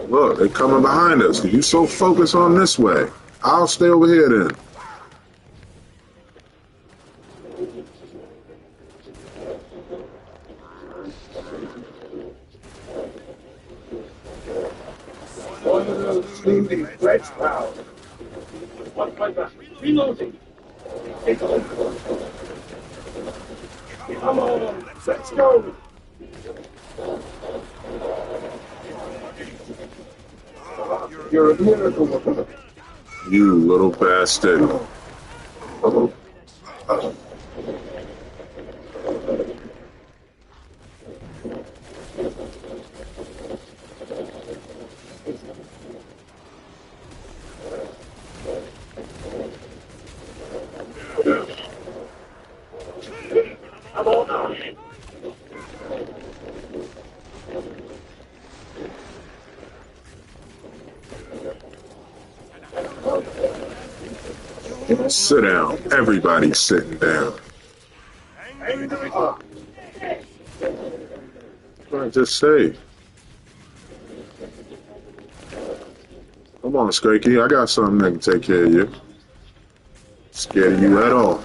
Look, they coming behind us. You so focused on this way. I'll stay over here then. Reloading. Come on, let's go. You're a miracle. You little bastard. Sit down. Everybody's sitting down. I just say. Come on, Skakey. I got something that can take care of you. Scared of you at all.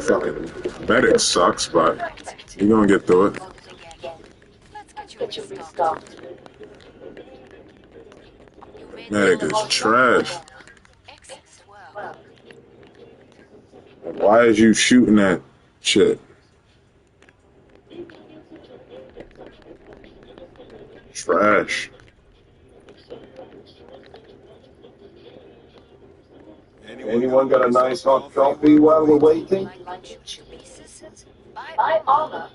Fucking medic sucks, but you're gonna get through it. Let's get you restocked. Medic is trash. Excellent work. Why is you shooting that shit? Trash. Anyone got a nice hot coffee while we're waiting? My lunch pieces. Buy armor.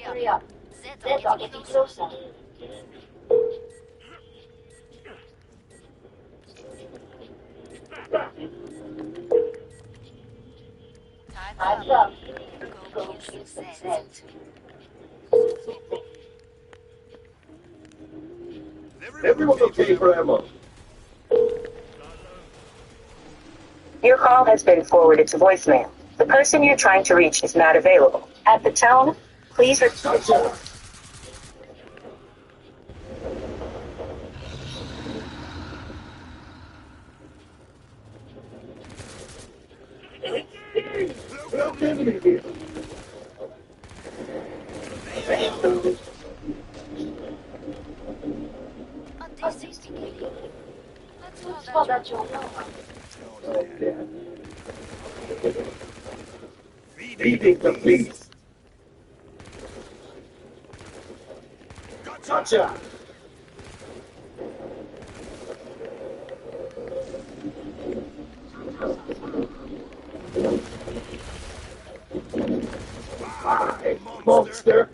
Hurry up. Zeds are getting closer. Time's Time's up. Go get some Zeds. Everyone's okay for ammo. Your call has been forwarded to voicemail. The person you're trying to reach is not available. At the tone, please return. Unsophisticated. Let's Let's call call that that your number. Feeding the beast. Gotcha. Monster.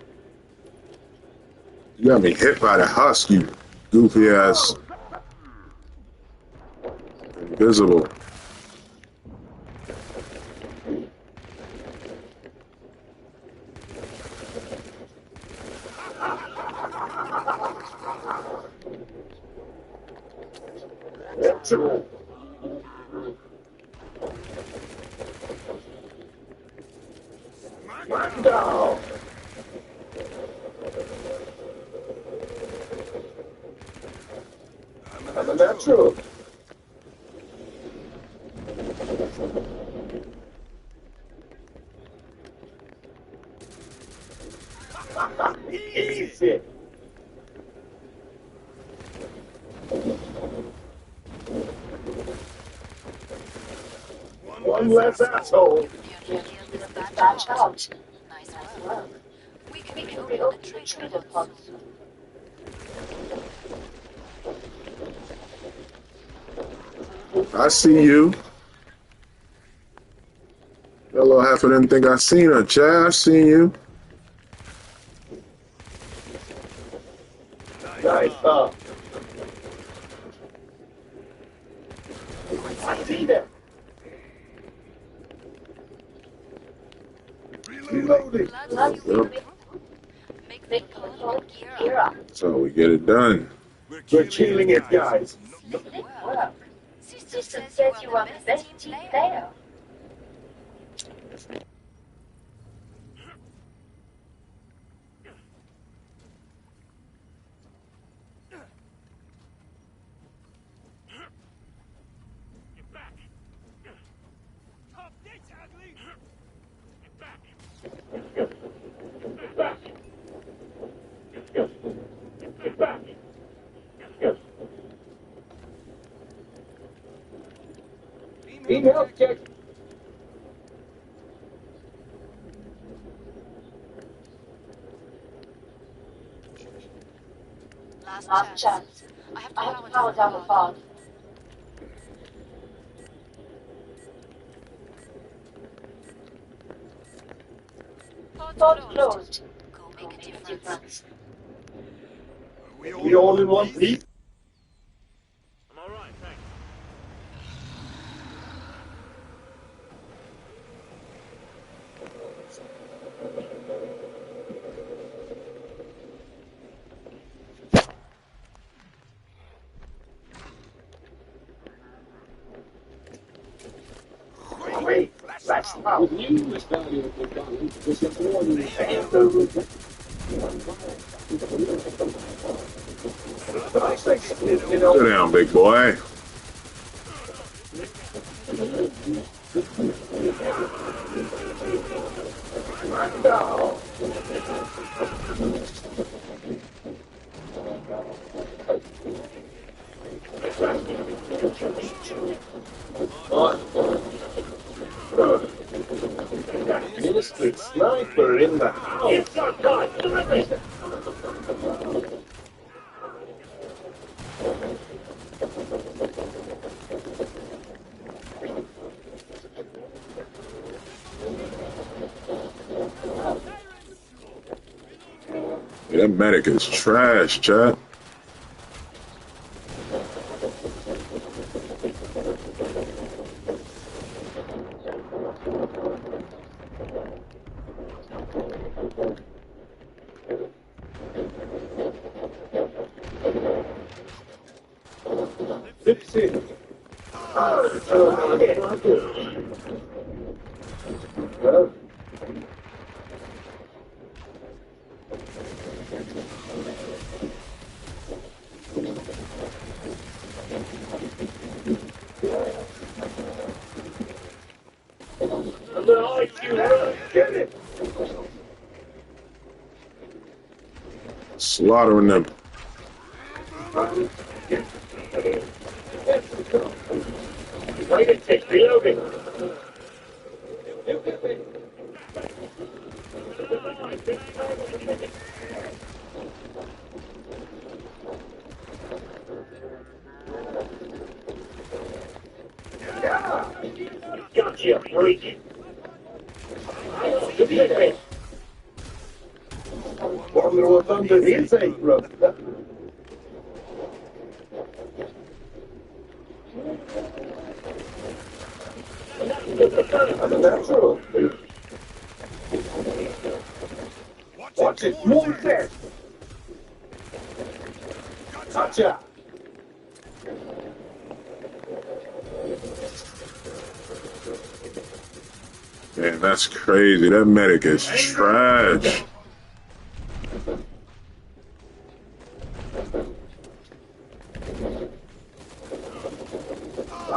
You got me hit by the husk, you goofy ass. Invisible. Down. I'm a natural. One less asshole. You nearly cleared this batch out. Nice work. We can reopen the trader pod soon. I see you. That little heifer didn't think I seen her, Chad. I seen you. Nice, I see them. Reloading. Glad to see you. Make the pod and gear up. So we get it done. We're killing it, guys. Slick work. System says you are the best team player. Need help, check. Last chance. I have to power down the pod. Pod closed. Go make a difference. We all in one piece. I'm all right, thanks. Wait, that's how you establish the gun. This is more than Sit down, big boy. Minister Sniper in the house. It's not God. That medic is trash, Chad. Fix it. Well, get it. Slaughtering them. Wait a tick, reloading. Gotcha, freak. Formula was under his apron. I'm a natural. Watch it, move there. Gotcha. Man, that's crazy. That medic is trash.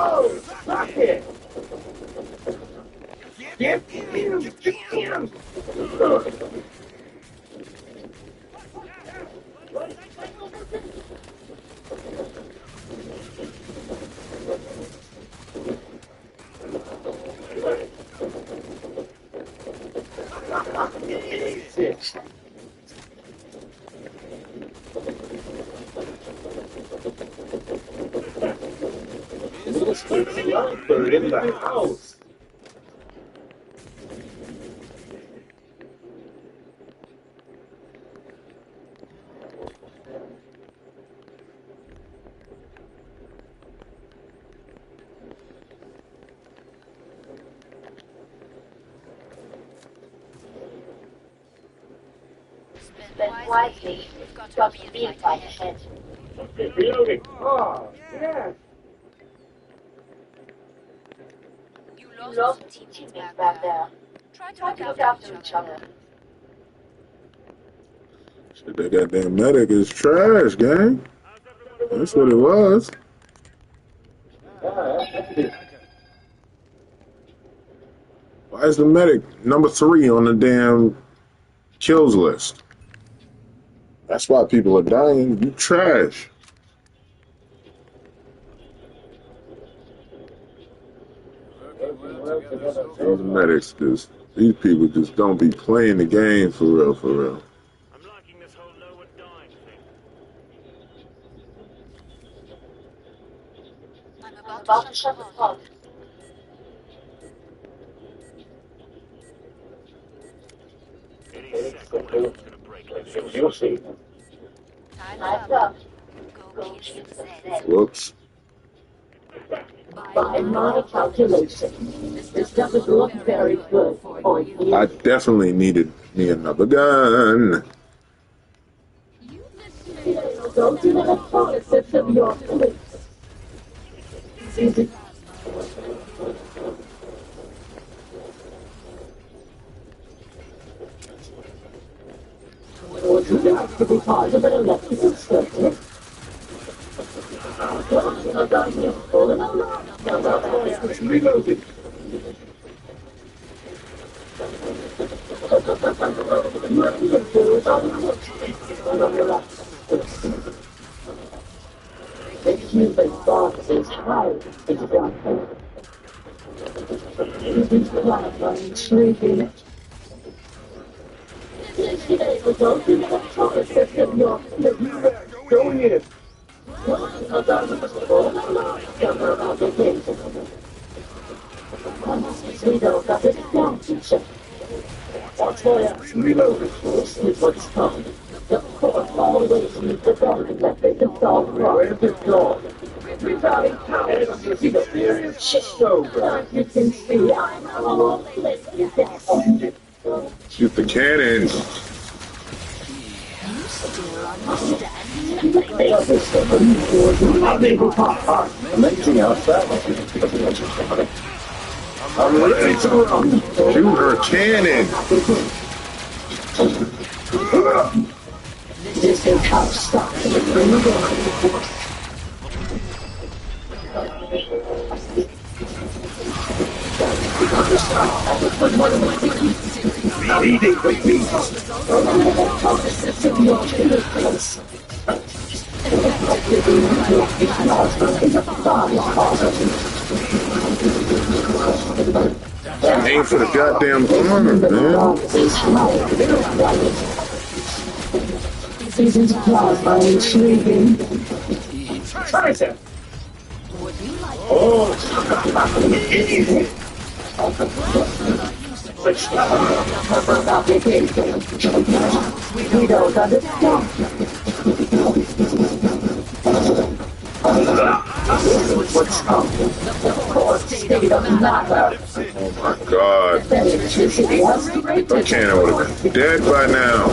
Oh, stop it. Get him, get him. Sniper in the house. Spend wisely. You've You've got got to a be real fight fight ahead. ahead. Reloading. Oh, yeah. You You lost lost some some teammates teammates back back there. there. Try to Try look to look after after each each other. other. Shit, that goddamn medic is trash, gang. That's what it was. Why is the medic number 3 on the damn kills list? That's why people are dying. You trash. These medics just, these people just don't be playing the game for real, for real. I'm liking this whole no one dying thing. I'm I'm about to about to shut the shut the pod. pod. Any second, one of them's gonna break loose. You'll see. Time's Time's up. up. Go Go kiss kiss some some Zeds. Zeds. Whoops. By my calculation, this doesn't look very good for you. I definitely needed me another gun. Go to the electronic system, your police. Would you like to be part of an electrical circuit? Reloading. The human box is highly exotic. It is like I'm shrinking. Go to the electronic system, your police. Going in. We don't got it down, teacher. Watch my ass. Reloading. This is what's coming. The court always needs the government that they can solve Where's problems. it going? Everybody counts. Experience shift over. You can see I'm all listening down. Shoot the cannon. Making outside. I'm ready to run. Shoot her cannon. This is how stop it. Leading the beast. Aim for the goddamn armor, man. Season's applause by intriguing. Titan. Oh, We don't understand. What's coming? Of course, state of matter. Oh my god. Electricity has The rated. cannon would have been dead by now.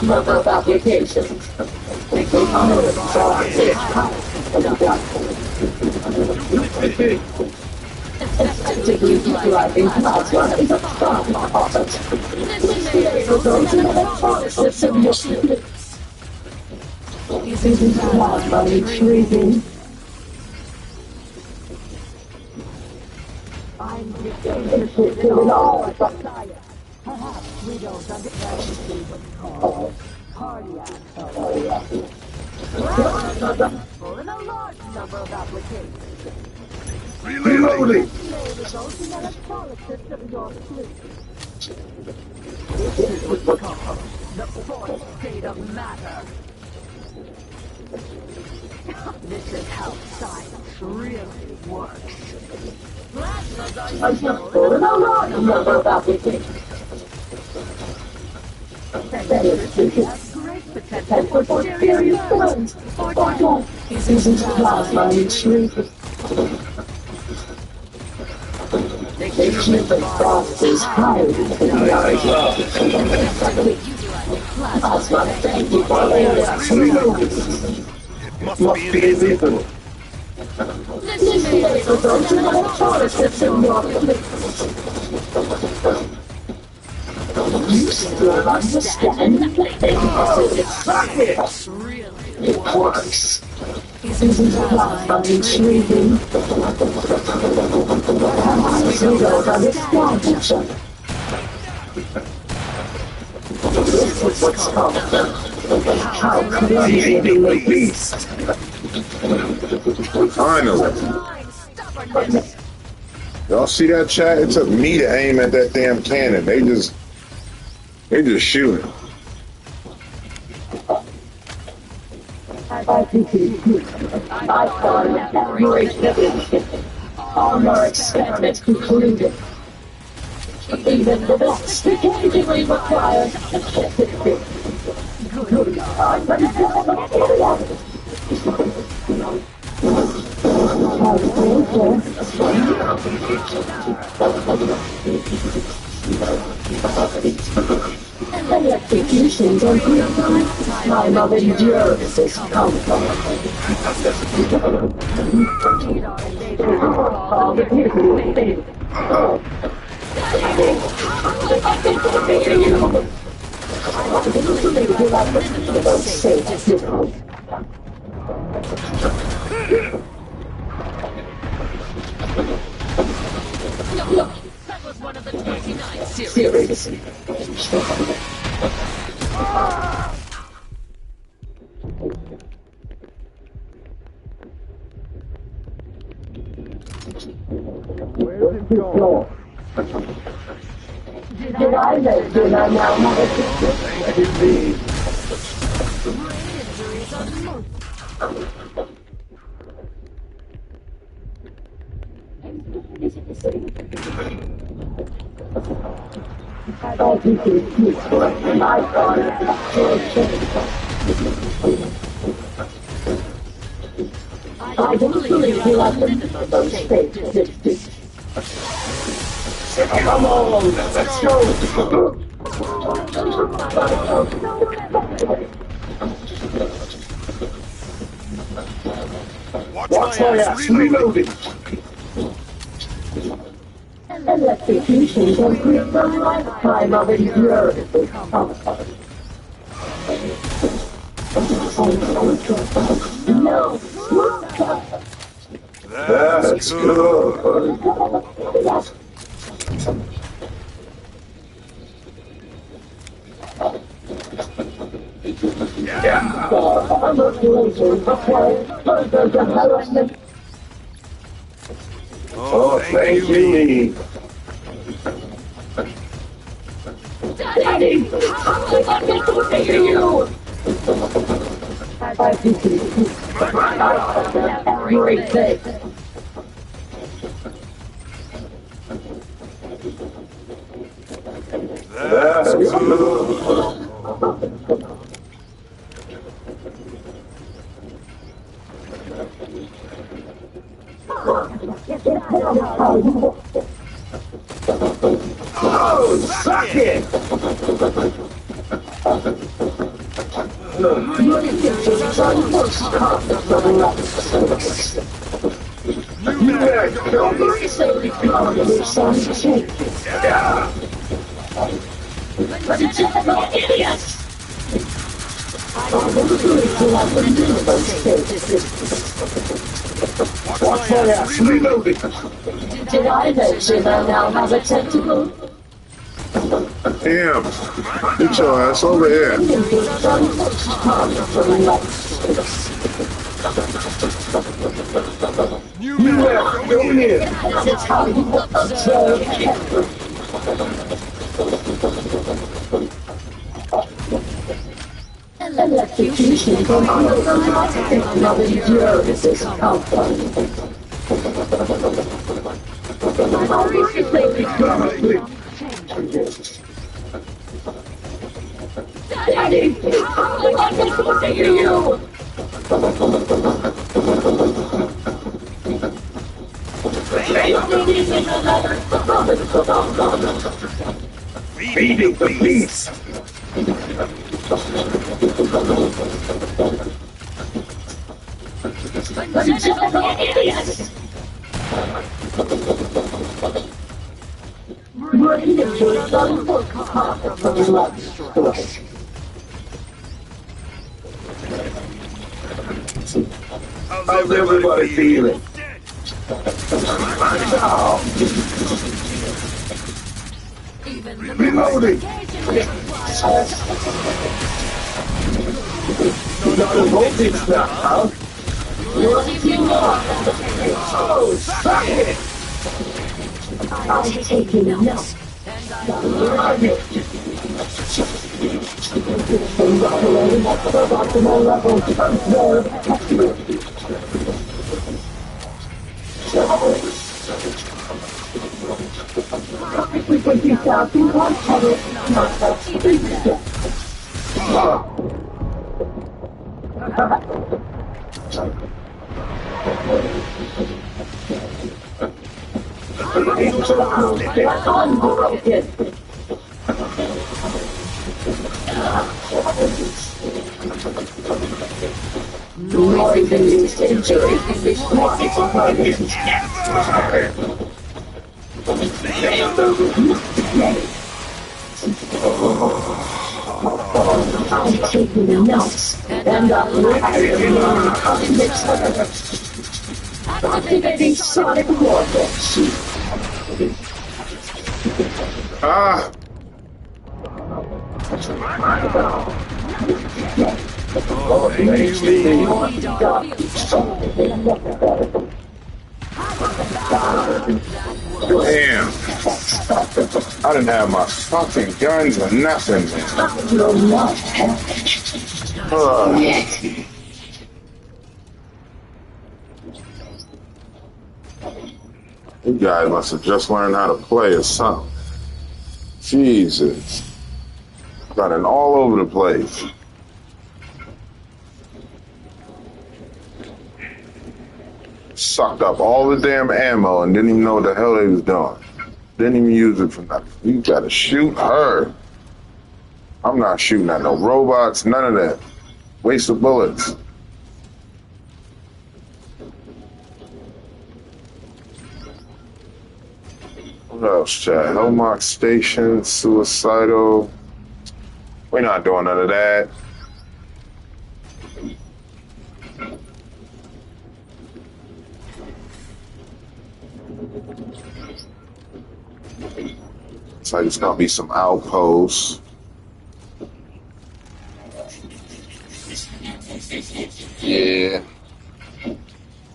Number of applications. Effectively utilizing plasma is a strong option. For those in electronic system missions. Using plasma intriguing. I'm interested in all but science. Perhaps we don't understand what's called cardiac for a large number of applications. reloading. Those in electronic system your fleet. This is what's called the fourth state of matter. This is how science really works. Electricity has great potential for serious burns. Or isn't plasma intriguing? The human body is highly polarized. Plasma thank you for must be illegal. This may result in electrolysis in your you still understand nothing. It really works. Isn't plasma intriguing? Perhaps we don't understand each other. This is what's called how creating a beast. Finally. Y'all see that chat? It took me to aim at that damn cannon. They just shooting. I thought it was great. All our experiments concluded. Even the best occasionally require good God. Electrocutions are good. Time of endurance is come. All the people. That was one of the 29 series. Seriously. Where's it going? Did I mention I now have a ticket? Thank you, Lee. I think it's useful. I thought I don't believe you have the stages. Come on, let's go. Watch my ass reloading. Electrocutions are great for a lifetime of endurance. No. That's good. Yeah. Oh, thank you, Lee. Daddy! Great thing. That's good. Oh, suck it! You better kill me. Yeah! Idiots! Watch my ass reloading. Did I mention I now have a tentacle? Damn. Get your ass over here. You better go here. That's how you observe. Electrocution from under the lifetime of endurance is comfort. I've recently become changes. Daddy, how am I going to you? Feeding the beast. How's everybody feeling? Reloading. Not a voltage now, huh? Oh, suck it! I'm taking notes. Love it. I'm taking notes. And activating sonic warfare. Ah! Damn. I didn't have my fucking guns or nothing, man. You guys must have just learned how to play or something. Jesus. Running all over the place. Sucked up all the damn ammo and didn't even know what the hell they was doing. Didn't even use it for nothing. You gotta shoot her. I'm not shooting at no robots, none of that. Waste of bullets. What else, chat? Hellmark Station, suicidal. We're not doing none of that. It's like it's gonna be some outposts. Yeah.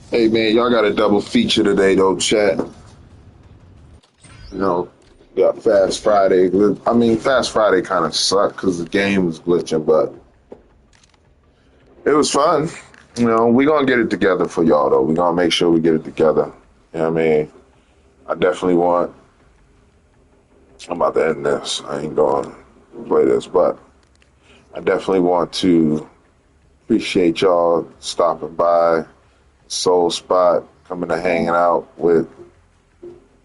Hey man, y'all got a double feature today though, chat. You know, got Fast Friday. I mean, Fast Friday kind of sucked because the game was glitching, but it was fun. You know, we're going to get it together for y'all, though. We're going to make sure we get it together. You know what I mean? I definitely want... I'm about to end this. I ain't going to play this, but I definitely want to appreciate y'all stopping by Soul Spot, coming to hanging out with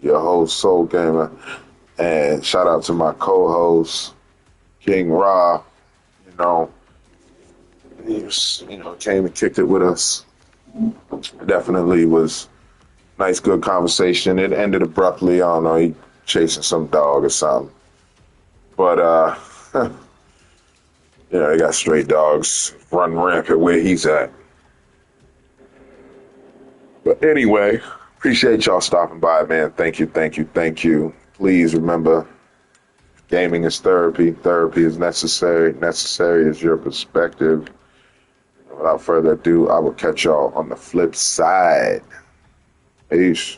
your host, Soul Gamer. And shout out to my co-host, King Ra. You know, he was, came and kicked it with us. Definitely was nice, good conversation. It ended abruptly. I don't know, he chasing some dog or something. But, they got stray dogs run rampant where he's at. But anyway, appreciate y'all stopping by, man. Thank you, thank you, thank you. Please remember, gaming is therapy. Therapy is necessary. Necessary is your perspective. Without further ado, I will catch y'all on the flip side. Peace.